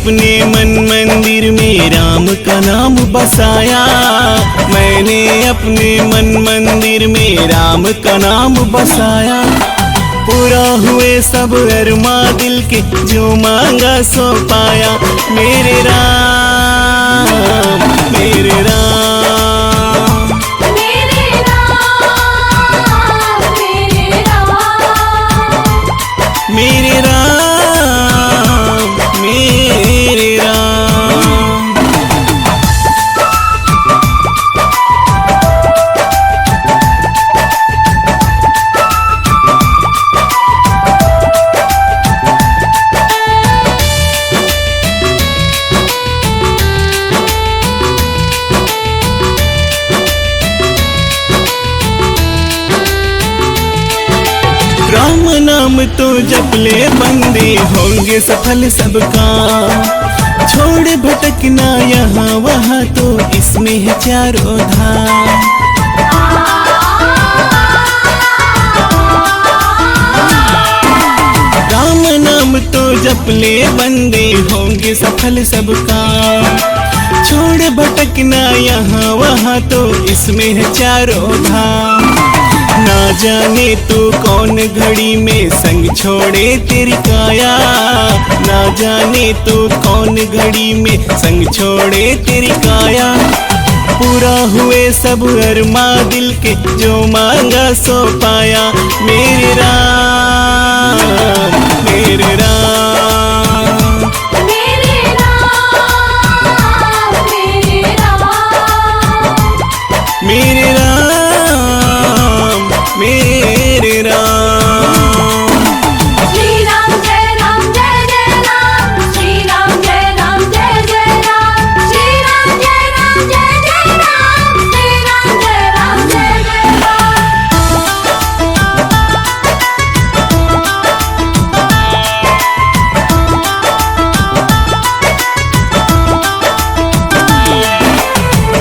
अपने मन मंदिर में राम का नाम बसाया। मैंने अपने मन मंदिर में राम का नाम बसाया। पूरा हुए सब अरमा दिल के, जो मांगा सो पाया। मेरे राम मेरे राम मेरे राम मेरे राम मेरे राम मेरे राम। राम नाम तो जप ले बंदे, होंगे सफल सबका। छोड़ भटकना यहाँ वहाँ, तो इसमें है चारों धाम। राम नाम तो जप ले बंदे, होंगे सफल सबका। छोड़ भटकना यहाँ वहाँ, तो इसमें है चारों धाम। ना जाने तू कौन घड़ी में संग छोड़े तेरी काया। ना जाने तू कौन घड़ी में संग छोड़े तेरी काया। पूरा हुए सब अरमा दिल के, जो मांगा सो पाया। मेरे राम मेरे राम मेरे राम मेरे राम मेरे राम मेरे राम। श्री राम जय जय राम, श्री राम जय जय राम, श्री राम जय जय राम, श्री राम जय जय राम।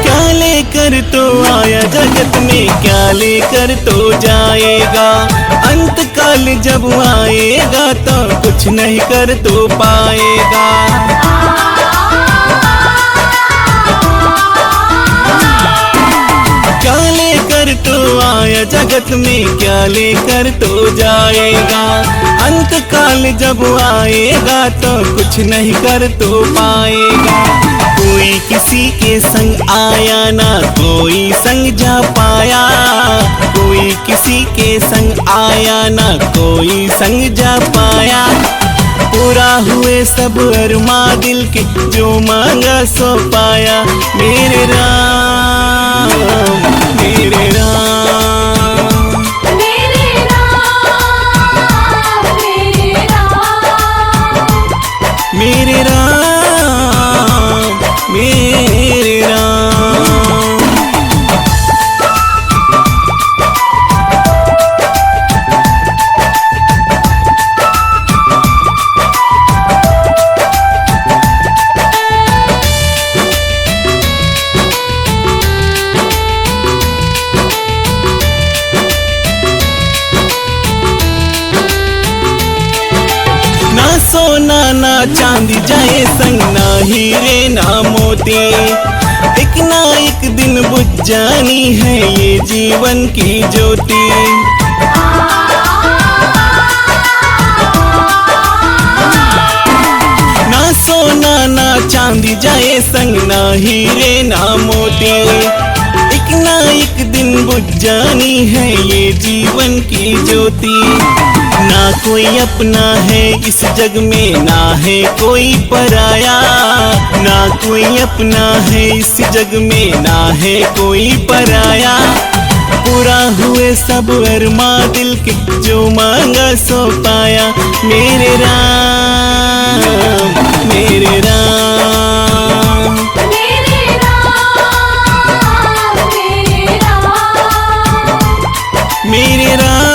क्या लेकर तो आया जगत में, क्या लेकर तो जाएगा। अंत काल जब आएगा, तो कुछ नहीं कर तो पाएगा। क्या लेकर तो आया जगत में, क्या लेकर तो जाएगा। अंत काल जब आएगा, तो कुछ नहीं कर तो पाएगा। कोई किसी के संग आया, ना कोई संग जा पाया। कोई किसी के संग आया, ना कोई संग जा पाया। पूरा हुए सब अरमा दिल के, जो मांगा सो पाया। मेरे राम मेरे राम मेरे राम मेरे राम मेरे राम मेरे राम। ना सोना ना चांदी जाए संग, ना हीरे ना मोती। एक ना एक दिन बुझ जानी है ये जीवन की ज्योति। ना सोना ना चांदी जाए संग, ना हीरे ना मोती। एक ना एक दिन बुझ जानी है ये जीवन की ज्योति। ना कोई अपना है इस जग में, ना है कोई पराया। ना कोई अपना है इस जग में, ना है कोई पराया। पूरा हुए सब अरमा दिल के, जो मांगा सो पाया। मेरे राम मेरे राम मेरे राम मेरे राम मेरे राम